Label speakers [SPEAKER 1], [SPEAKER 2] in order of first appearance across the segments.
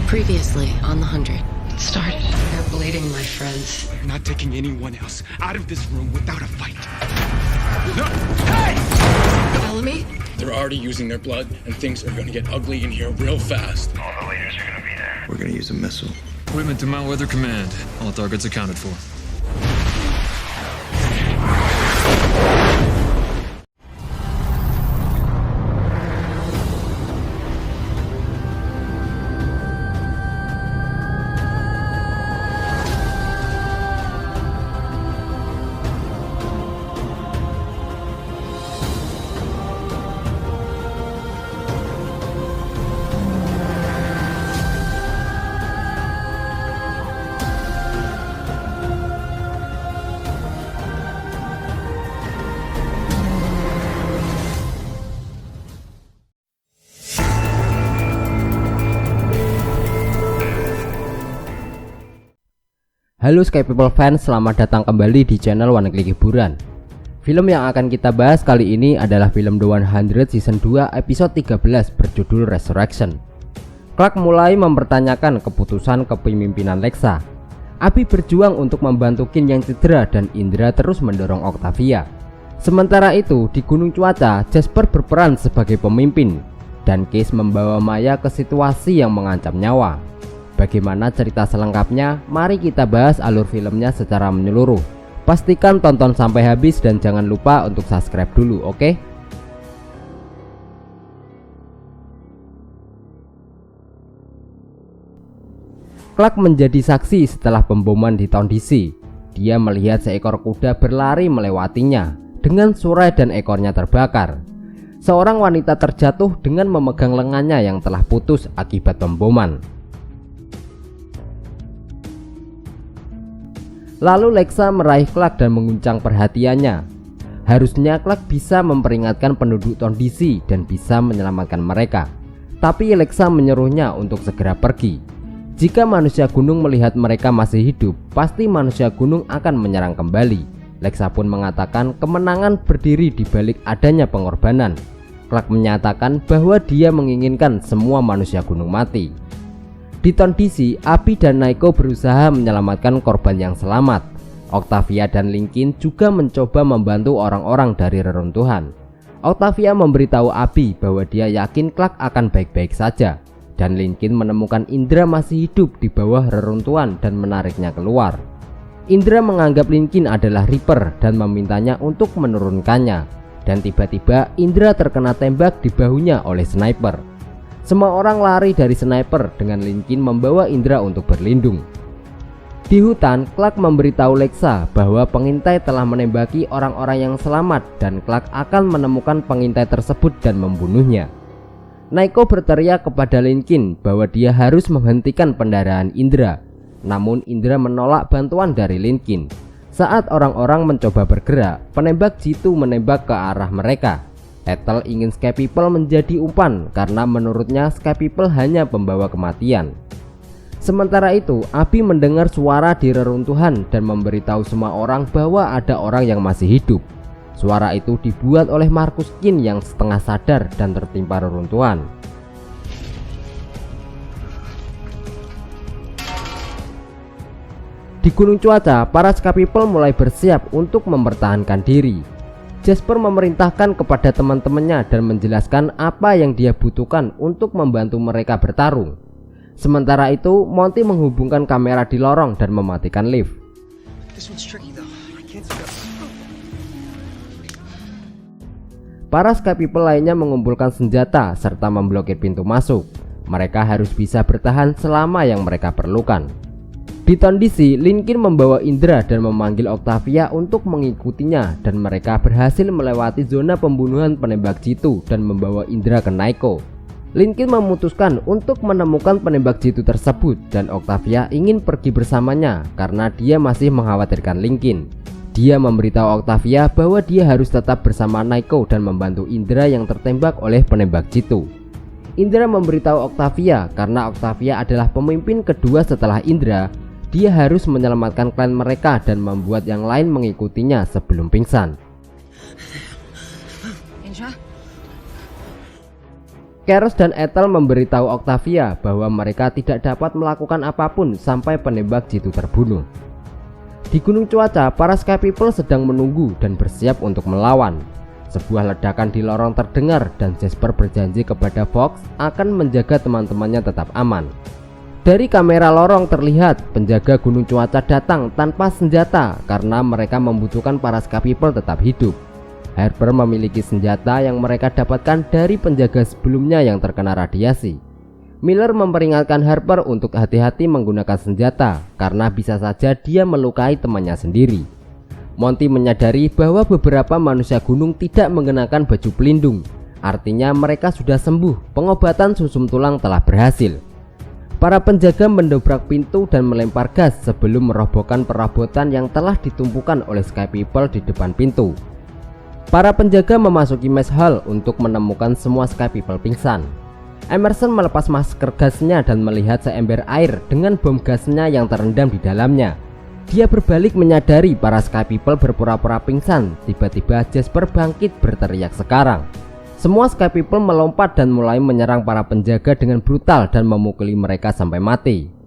[SPEAKER 1] Previously on the 100. It started. They're bleeding, my friends.
[SPEAKER 2] We're not taking anyone else out of this room without a fight. No! Hey!
[SPEAKER 1] Bellamy?
[SPEAKER 3] They're already using their blood, and things are gonna get ugly in here real fast.
[SPEAKER 4] All the leaders are gonna be there.
[SPEAKER 5] We're gonna use a missile.
[SPEAKER 6] Equipment to Mount Weather Command. All targets accounted for.
[SPEAKER 7] Halo Sky People fans, selamat datang kembali di channel One Click Hiburan. Film yang akan kita bahas kali ini adalah film The 100 Season 2 episode 13 berjudul Resurrection. Clark mulai mempertanyakan keputusan kepemimpinan Lexa. Abby berjuang untuk membantu Kin yang cedera dan Indra terus mendorong Octavia. Sementara itu di Gunung Cuaca, Jasper berperan sebagai pemimpin dan Case membawa Maya ke situasi yang mengancam nyawa. Bagaimana cerita selengkapnya? Mari kita bahas alur filmnya secara menyeluruh. Pastikan tonton sampai habis dan jangan lupa untuk subscribe dulu, oke? Clark menjadi saksi setelah pemboman di Town DC. Dia melihat seekor kuda berlari melewatinya dengan surai dan ekornya terbakar. Seorang wanita terjatuh dengan memegang lengannya yang telah putus akibat pemboman. Lalu Lexa meraih Clark dan menguncang perhatiannya. Harusnya Clark bisa memperingatkan penduduk Town DC dan bisa menyelamatkan mereka. Tapi Lexa menyuruhnya untuk segera pergi. Jika manusia gunung melihat mereka masih hidup, pasti manusia gunung akan menyerang kembali. Lexa pun mengatakan kemenangan berdiri di balik adanya pengorbanan. Clark menyatakan bahwa dia menginginkan semua manusia gunung mati. Di Town DC, Abby dan Naiko berusaha menyelamatkan korban yang selamat. Octavia dan Lincoln juga mencoba membantu orang-orang dari reruntuhan. Octavia memberitahu Abby bahwa dia yakin Clark akan baik-baik saja, dan Lincoln menemukan Indra masih hidup di bawah reruntuhan dan menariknya keluar. Indra menganggap Lincoln adalah Reaper dan memintanya untuk menurunkannya, dan tiba-tiba Indra terkena tembak di bahunya oleh sniper. Semua orang lari dari sniper dengan Lincoln membawa Indra untuk berlindung. Di hutan, Clark memberitahu Lexa bahwa pengintai telah menembaki orang-orang yang selamat dan Clark akan menemukan pengintai tersebut dan membunuhnya. Naiko berteriak kepada Lincoln bahwa dia harus menghentikan pendarahan Indra. Namun Indra menolak bantuan dari Lincoln. Saat orang-orang mencoba bergerak, penembak jitu menembak ke arah mereka. Ethel ingin Sky People menjadi umpan karena menurutnya Sky People hanya pembawa kematian. Sementara itu, Abby mendengar suara di reruntuhan dan memberitahu semua orang bahwa ada orang yang masih hidup. Suara itu dibuat oleh Marcus Kin yang setengah sadar dan tertimpa reruntuhan. Di Gunung Cuaca, para Sky People mulai bersiap untuk mempertahankan diri. Jasper memerintahkan kepada teman-temannya dan menjelaskan apa yang dia butuhkan untuk membantu mereka bertarung. Sementara itu, Monty menghubungkan kamera di lorong dan mematikan lift. Para Sky People lainnya mengumpulkan senjata serta memblokir pintu masuk. Mereka harus bisa bertahan selama yang mereka perlukan. Di Town DC, Lincoln membawa Indra dan memanggil Octavia untuk mengikutinya dan mereka berhasil melewati zona pembunuhan penembak jitu dan membawa Indra ke Naiko. Lincoln memutuskan untuk menemukan penembak jitu tersebut dan Octavia ingin pergi bersamanya karena dia masih mengkhawatirkan Lincoln. Dia memberitahu Octavia bahwa dia harus tetap bersama Naiko dan membantu Indra yang tertembak oleh penembak jitu. Indra memberitahu Octavia karena Octavia adalah pemimpin kedua setelah Indra. Dia harus menyelamatkan klan mereka dan membuat yang lain mengikutinya sebelum pingsan. Keros dan Ethel memberitahu Octavia bahwa mereka tidak dapat melakukan apapun sampai penembak jitu terbunuh. Di Gunung Cuaca, para Sky People sedang menunggu dan bersiap untuk melawan. Sebuah ledakan di lorong terdengar dan Jasper berjanji kepada Fox akan menjaga teman-temannya tetap aman. Dari kamera lorong terlihat penjaga Gunung Cuaca datang tanpa senjata karena mereka membutuhkan para Sky People tetap hidup. Harper memiliki senjata yang mereka dapatkan dari penjaga sebelumnya yang terkena radiasi. Miller memperingatkan Harper untuk hati-hati menggunakan senjata karena bisa saja dia melukai temannya sendiri. Monty menyadari bahwa beberapa manusia gunung tidak mengenakan baju pelindung. Artinya mereka sudah sembuh, pengobatan sumsum tulang telah berhasil. Para penjaga mendobrak pintu dan melempar gas sebelum merobohkan perabotan yang telah ditumpukan oleh Sky People di depan pintu. Para penjaga memasuki mess hall untuk menemukan semua Sky People pingsan. Emerson melepas masker gasnya dan melihat seember air dengan bom gasnya yang terendam di dalamnya. Dia berbalik menyadari para Sky People berpura-pura pingsan. Tiba-tiba Jasper bangkit berteriak sekarang. Semua Sky People melompat dan mulai menyerang para penjaga dengan brutal dan memukuli mereka sampai mati.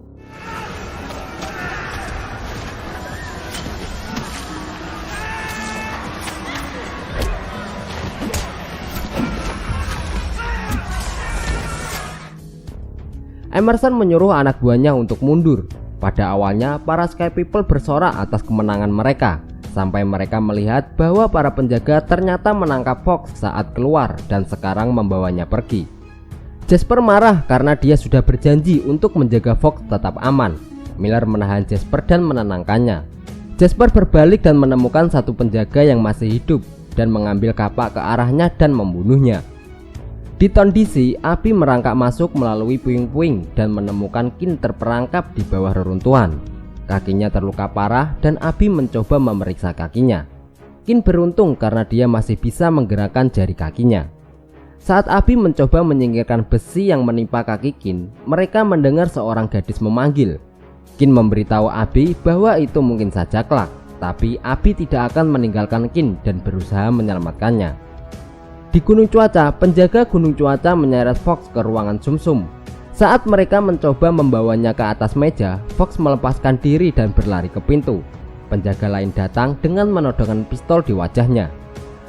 [SPEAKER 7] Emerson menyuruh anak buahnya untuk mundur. Pada awalnya, para Sky People bersorak atas kemenangan mereka, sampai mereka melihat bahwa para penjaga ternyata menangkap Fox saat keluar dan sekarang membawanya pergi. Jasper marah karena dia sudah berjanji untuk menjaga Fox tetap aman. Miller menahan Jasper dan menenangkannya. Jasper berbalik dan menemukan satu penjaga yang masih hidup dan mengambil kapak ke arahnya dan membunuhnya. Di Town DC, Abby merangkak masuk melalui puing-puing dan menemukan Kin terperangkap di bawah reruntuhan. Kakinya terluka parah dan Abby mencoba memeriksa kakinya. Kin beruntung karena dia masih bisa menggerakkan jari kakinya. Saat Abby mencoba menyingkirkan besi yang menimpa kaki Kin, mereka mendengar seorang gadis memanggil. Kin memberitahu Abby bahwa itu mungkin saja Clark, tapi Abby tidak akan meninggalkan Kin dan berusaha menyelamatkannya. Di Gunung Cuaca, penjaga Gunung Cuaca menyeret Fox ke ruangan sumsum. Saat mereka mencoba membawanya ke atas meja, Fox melepaskan diri dan berlari ke pintu. Penjaga lain datang dengan menodongkan pistol di wajahnya.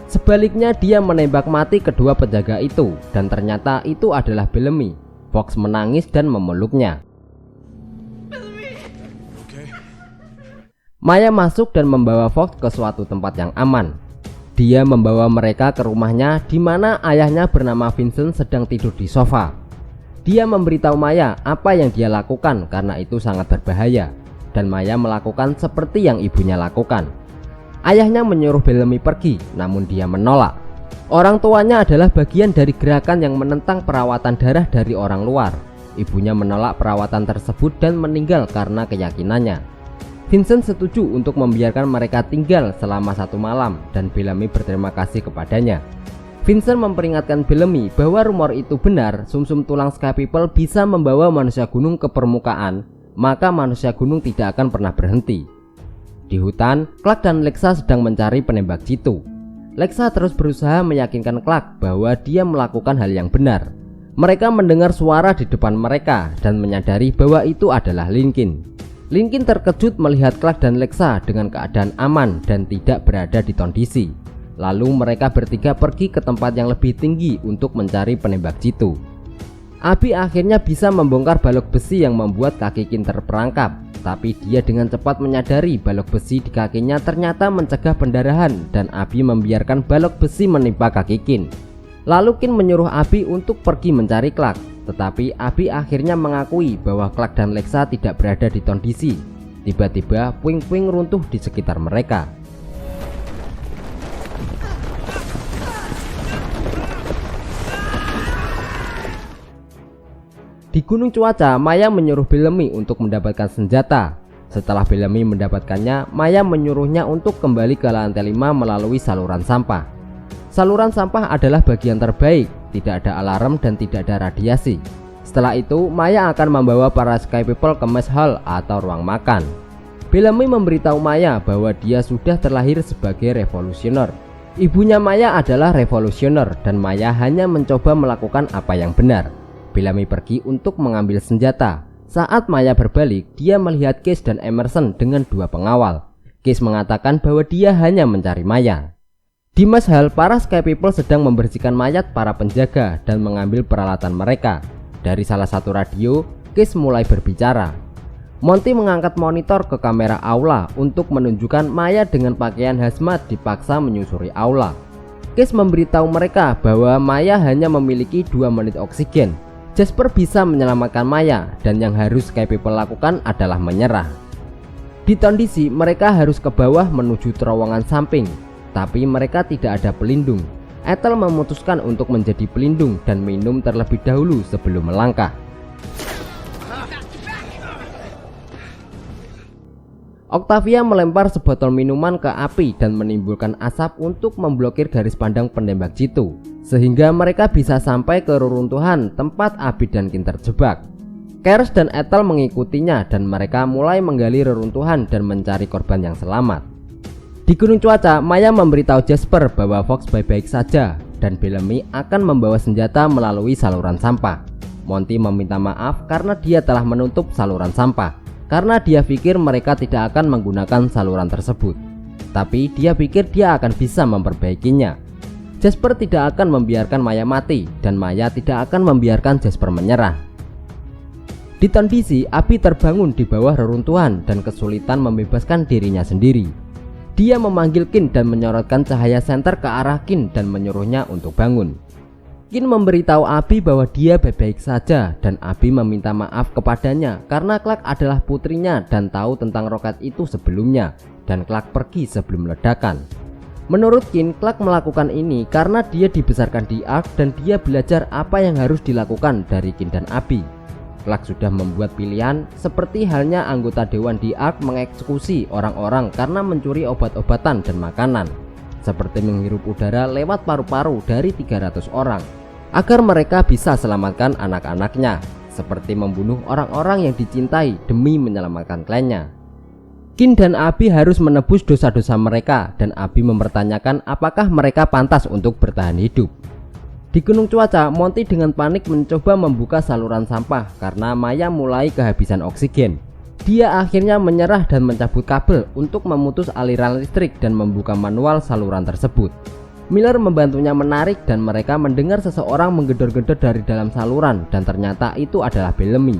[SPEAKER 7] Sebaliknya dia menembak mati kedua penjaga itu dan ternyata itu adalah Bellamy. Fox menangis dan memeluknya. Maya masuk dan membawa Fox ke suatu tempat yang aman. Dia membawa mereka ke rumahnya di mana ayahnya bernama Vincent sedang tidur di sofa. Dia memberitahu Maya apa yang dia lakukan karena itu sangat berbahaya, dan Maya melakukan seperti yang ibunya lakukan. Ayahnya menyuruh Bellamy pergi, namun dia menolak. Orang tuanya adalah bagian dari gerakan yang menentang perawatan darah dari orang luar. Ibunya menolak perawatan tersebut dan meninggal karena keyakinannya. Vincent setuju untuk membiarkan mereka tinggal selama 1 malam dan Bellamy berterima kasih kepadanya. Vincent memperingatkan Bellamy bahwa rumor itu benar, sumsum tulang Sky People bisa membawa manusia gunung ke permukaan, maka manusia gunung tidak akan pernah berhenti. Di hutan, Clark dan Lexa sedang mencari penembak jitu. Lexa terus berusaha meyakinkan Clark bahwa dia melakukan hal yang benar. Mereka mendengar suara di depan mereka dan menyadari bahwa itu adalah Lincoln. Lincoln terkejut melihat Clark dan Lexa dengan keadaan aman dan tidak berada di Town DC. Lalu mereka bertiga pergi ke tempat yang lebih tinggi untuk mencari penembak jitu. Abby akhirnya bisa membongkar balok besi yang membuat kaki Kin terperangkap, tapi dia dengan cepat menyadari balok besi di kakinya ternyata mencegah pendarahan dan Abby membiarkan balok besi menimpa kaki Kin. Lalu Kin menyuruh Abby untuk pergi mencari Clark, tetapi Abby akhirnya mengakui bahwa Clark dan Lexa tidak berada di Town DC. Tiba-tiba puing-puing runtuh di sekitar mereka. Di Gunung Cuaca, Maya menyuruh Bellamy untuk mendapatkan senjata. Setelah Bellamy mendapatkannya, Maya menyuruhnya untuk kembali ke lantai 5 melalui saluran sampah. Saluran sampah adalah bagian terbaik, tidak ada alarm dan tidak ada radiasi. Setelah itu, Maya akan membawa para Sky People ke mess hall atau ruang makan. Bellamy memberitahu Maya bahwa dia sudah terlahir sebagai revolusioner. Ibunya Maya adalah revolusioner dan Maya hanya mencoba melakukan apa yang benar. Bellamy pergi untuk mengambil senjata. Saat Maya berbalik, dia melihat Case dan Emerson dengan dua pengawal. Case mengatakan bahwa dia hanya mencari Maya. Di mess hall, para Sky People sedang membersihkan mayat para penjaga dan mengambil peralatan mereka. Dari salah satu radio, Case mulai berbicara. Monty mengangkat monitor ke kamera aula untuk menunjukkan Maya dengan pakaian hazmat dipaksa menyusuri aula. Case memberitahu mereka bahwa Maya hanya memiliki 2 menit oksigen. Jasper bisa menyelamatkan Maya dan yang harus Sky People lakukan adalah menyerah. Di kondisi mereka harus ke bawah menuju terowongan samping, tapi mereka tidak ada pelindung. Ethel memutuskan untuk menjadi pelindung dan minum terlebih dahulu sebelum melangkah. Octavia melempar sebotol minuman ke api dan menimbulkan asap untuk memblokir garis pandang penembak jitu, sehingga mereka bisa sampai ke reruntuhan tempat Abby dan Kin terjebak. Keres dan Ethel mengikutinya dan mereka mulai menggali reruntuhan dan mencari korban yang selamat. Di Gunung Cuaca, Maya memberitahu Jasper bahwa Fox baik-baik saja dan Bellamy akan membawa senjata melalui saluran sampah. Monty meminta maaf karena dia telah menutup saluran sampah, karena dia pikir mereka tidak akan menggunakan saluran tersebut. Tapi dia pikir dia akan bisa memperbaikinya. Jasper tidak akan membiarkan Maya mati dan Maya tidak akan membiarkan Jasper menyerah. Di kondisi, Abby terbangun di bawah reruntuhan dan kesulitan membebaskan dirinya sendiri. Dia memanggil Kin dan menyorotkan cahaya senter ke arah Kin dan menyuruhnya untuk bangun. Kin memberitahu Abby bahwa dia baik-baik saja dan Abby meminta maaf kepadanya karena Clark adalah putrinya dan tahu tentang roket itu sebelumnya dan Clark pergi sebelum ledakan. Menurut Kin, Clark melakukan ini karena dia dibesarkan di Ark dan dia belajar apa yang harus dilakukan dari Kin dan Abby. Clark sudah membuat pilihan seperti halnya anggota dewan di Ark mengeksekusi orang-orang karena mencuri obat-obatan dan makanan, seperti menghirup udara lewat paru-paru dari 300 orang agar mereka bisa selamatkan anak-anaknya, seperti membunuh orang-orang yang dicintai demi menyelamatkan klannya. Kin dan Abby harus menebus dosa-dosa mereka dan Abby mempertanyakan apakah mereka pantas untuk bertahan hidup. Di Gunung Cuaca, Monty dengan panik mencoba membuka saluran sampah karena Maya mulai kehabisan oksigen. Dia akhirnya menyerah dan mencabut kabel untuk memutus aliran listrik dan membuka manual saluran tersebut. Miller membantunya menarik dan mereka mendengar seseorang menggedor-gedor dari dalam saluran dan ternyata itu adalah Bellamy.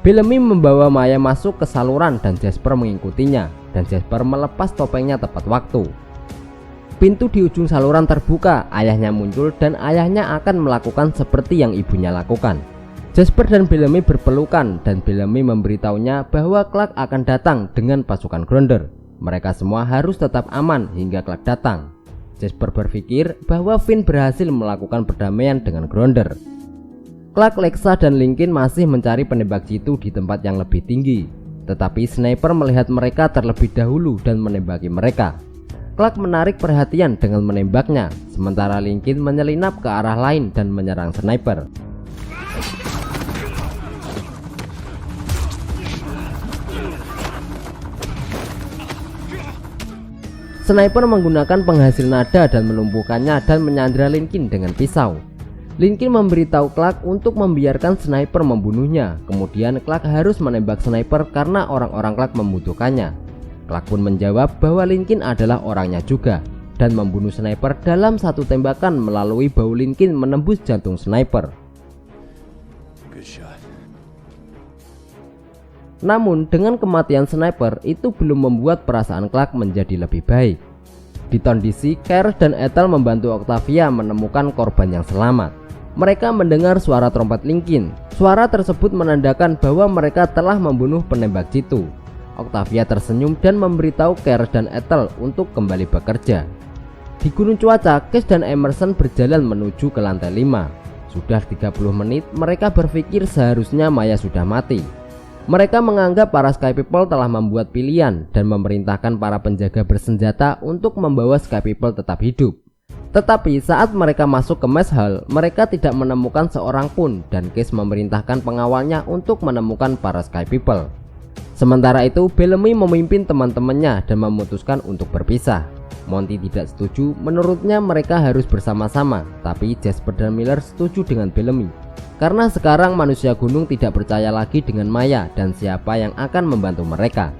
[SPEAKER 7] Bellamy membawa Maya masuk ke saluran dan Jasper mengikutinya dan Jasper melepas topengnya tepat waktu. Pintu di ujung saluran terbuka, ayahnya muncul dan ayahnya akan melakukan seperti yang ibunya lakukan. Jasper dan Bellamy berpelukan dan Bellamy memberitahunya bahwa Clark akan datang dengan pasukan Grounder. Mereka semua harus tetap aman hingga Clark datang. Jasper berpikir bahwa Finn berhasil melakukan perdamaian dengan Grounder. Clark, Lexa, dan Lincoln masih mencari penembak jitu di tempat yang lebih tinggi, tetapi sniper melihat mereka terlebih dahulu dan menembaki mereka. Clark menarik perhatian dengan menembaknya, sementara Lincoln menyelinap ke arah lain dan menyerang sniper. Sniper menggunakan penghasil nada dan melumpuhkannya dan menyandra Lincoln dengan pisau. Lincoln memberitahu Clark untuk membiarkan sniper membunuhnya. Kemudian Clark harus menembak sniper karena orang-orang Clark membutuhkannya. Clark pun menjawab bahwa Lincoln adalah orangnya juga dan membunuh sniper dalam satu tembakan melalui bau Lincoln menembus jantung sniper. Namun dengan kematian sniper itu belum membuat perasaan Clark menjadi lebih baik. Di kondisi, Keres dan Ethel membantu Octavia menemukan korban yang selamat. Mereka mendengar suara trompet Lincoln. Suara tersebut menandakan bahwa mereka telah membunuh penembak jitu. Octavia tersenyum dan memberitahu Keres dan Ethel untuk kembali bekerja. Di Gunung Cuaca, Case dan Emerson berjalan menuju ke lantai 5. Sudah 30 menit mereka berpikir seharusnya Maya sudah mati. Mereka menganggap para Sky People telah membuat pilihan dan memerintahkan para penjaga bersenjata untuk membawa Sky People tetap hidup. Tetapi saat mereka masuk ke mess hall, mereka tidak menemukan seorang pun dan Case memerintahkan pengawalnya untuk menemukan para Sky People. Sementara itu, Bellamy memimpin teman-temannya dan memutuskan untuk berpisah. Monty tidak setuju, menurutnya mereka harus bersama-sama, tapi Jasper dan Miller setuju dengan Bellamy. Karena sekarang manusia gunung tidak percaya lagi dengan Maya dan siapa yang akan membantu mereka.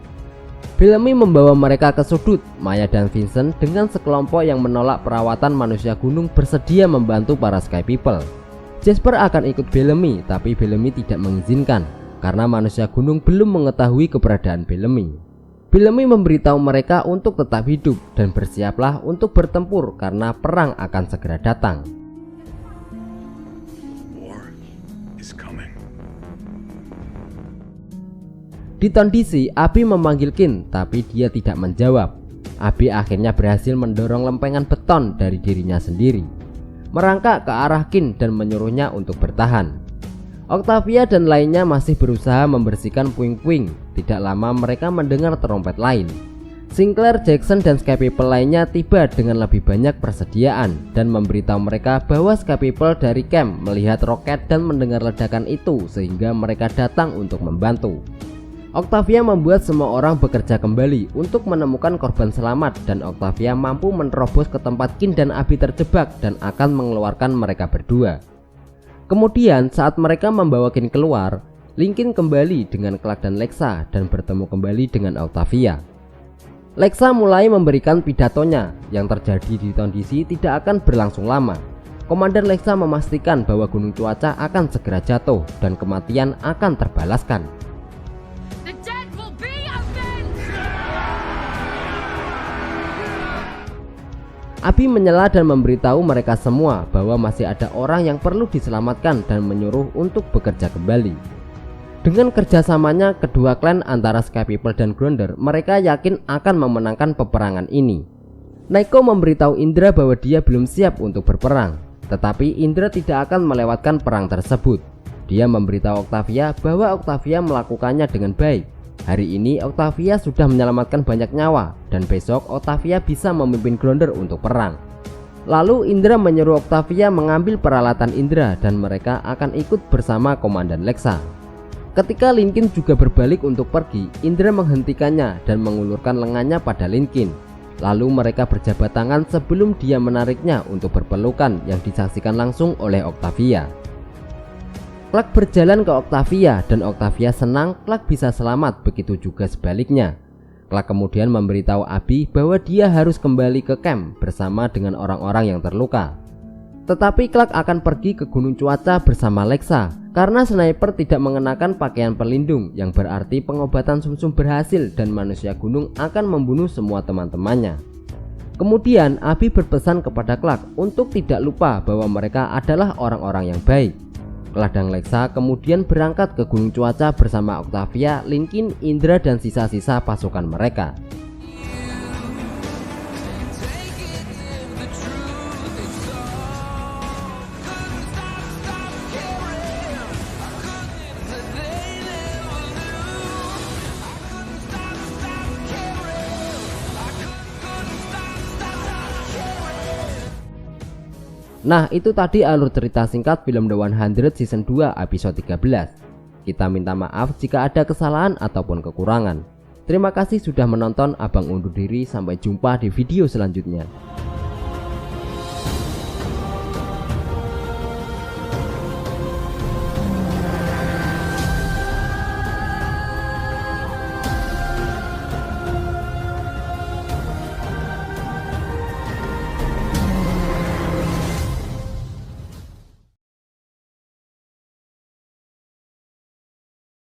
[SPEAKER 7] Bellamy membawa mereka ke sudut. Maya dan Vincent dengan sekelompok yang menolak perawatan manusia gunung bersedia membantu para Sky People. Jasper akan ikut Bellamy, tapi Bellamy tidak mengizinkan karena manusia gunung belum mengetahui keberadaan Bellamy. Bellamy memberitahu mereka untuk tetap hidup dan bersiaplah untuk bertempur karena perang akan segera datang.
[SPEAKER 2] War is coming.
[SPEAKER 7] Di kondisi Abby memanggil Kin, tapi dia tidak menjawab. Abby akhirnya berhasil mendorong lempengan beton dari dirinya sendiri, merangkak ke arah Kin dan menyuruhnya untuk bertahan. Octavia dan lainnya masih berusaha membersihkan puing-puing. Tidak lama mereka mendengar trompet lain. Sinclair, Jackson, dan Sky People lainnya tiba dengan lebih banyak persediaan dan memberitahu mereka bahwa Sky People dari camp melihat roket dan mendengar ledakan itu sehingga mereka datang untuk membantu. Octavia membuat semua orang bekerja kembali untuk menemukan korban selamat dan Octavia mampu menerobos ke tempat Kin dan Abby terjebak dan akan mengeluarkan mereka berdua. Kemudian saat mereka membawa Kin keluar, Lincoln kembali dengan Clark dan Lexa dan bertemu kembali dengan Octavia. Lexa mulai memberikan pidatonya. Yang terjadi di kondisi tidak akan berlangsung lama. Komandan Lexa memastikan bahwa gunung cuaca akan segera jatuh dan kematian akan terbalaskan.
[SPEAKER 1] The dead will be avenged!
[SPEAKER 7] Abby menyela dan memberitahu mereka semua bahwa masih ada orang yang perlu diselamatkan dan menyuruh untuk bekerja kembali. Dengan kerjasamanya kedua klan antara Sky People dan Gronder, mereka yakin akan memenangkan peperangan ini. Naiko memberitahu Indra bahwa dia belum siap untuk berperang, tetapi Indra tidak akan melewatkan perang tersebut. Dia memberitahu Octavia bahwa Octavia melakukannya dengan baik. Hari ini Octavia sudah menyelamatkan banyak nyawa dan besok Octavia bisa memimpin Gronder untuk perang. Lalu Indra menyuruh Octavia mengambil peralatan Indra dan mereka akan ikut bersama Komandan Lexa. Ketika Lincoln juga berbalik untuk pergi, Indra menghentikannya dan mengulurkan lengannya pada Lincoln. Lalu mereka berjabat tangan sebelum dia menariknya untuk berpelukan yang disaksikan langsung oleh Octavia. Clark berjalan ke Octavia dan Octavia senang Clark bisa selamat, begitu juga sebaliknya. Clark kemudian memberitahu Abby bahwa dia harus kembali ke camp bersama dengan orang-orang yang terluka. Tetapi Clark akan pergi ke gunung cuaca bersama Lexa karena sniper tidak mengenakan pakaian pelindung, yang berarti pengobatan sumsum berhasil dan manusia gunung akan membunuh semua teman-temannya. Kemudian Abby berpesan kepada Clark untuk tidak lupa bahwa mereka adalah orang-orang yang baik. Clark dan Lexa kemudian berangkat ke gunung cuaca bersama Octavia, Lincoln, Indra, dan sisa-sisa pasukan mereka. Nah, itu tadi alur cerita singkat film The 100 Season 2 episode 13. Kita minta maaf jika ada kesalahan ataupun kekurangan. Terima kasih sudah menonton, Abang undur diri, sampai jumpa di video selanjutnya.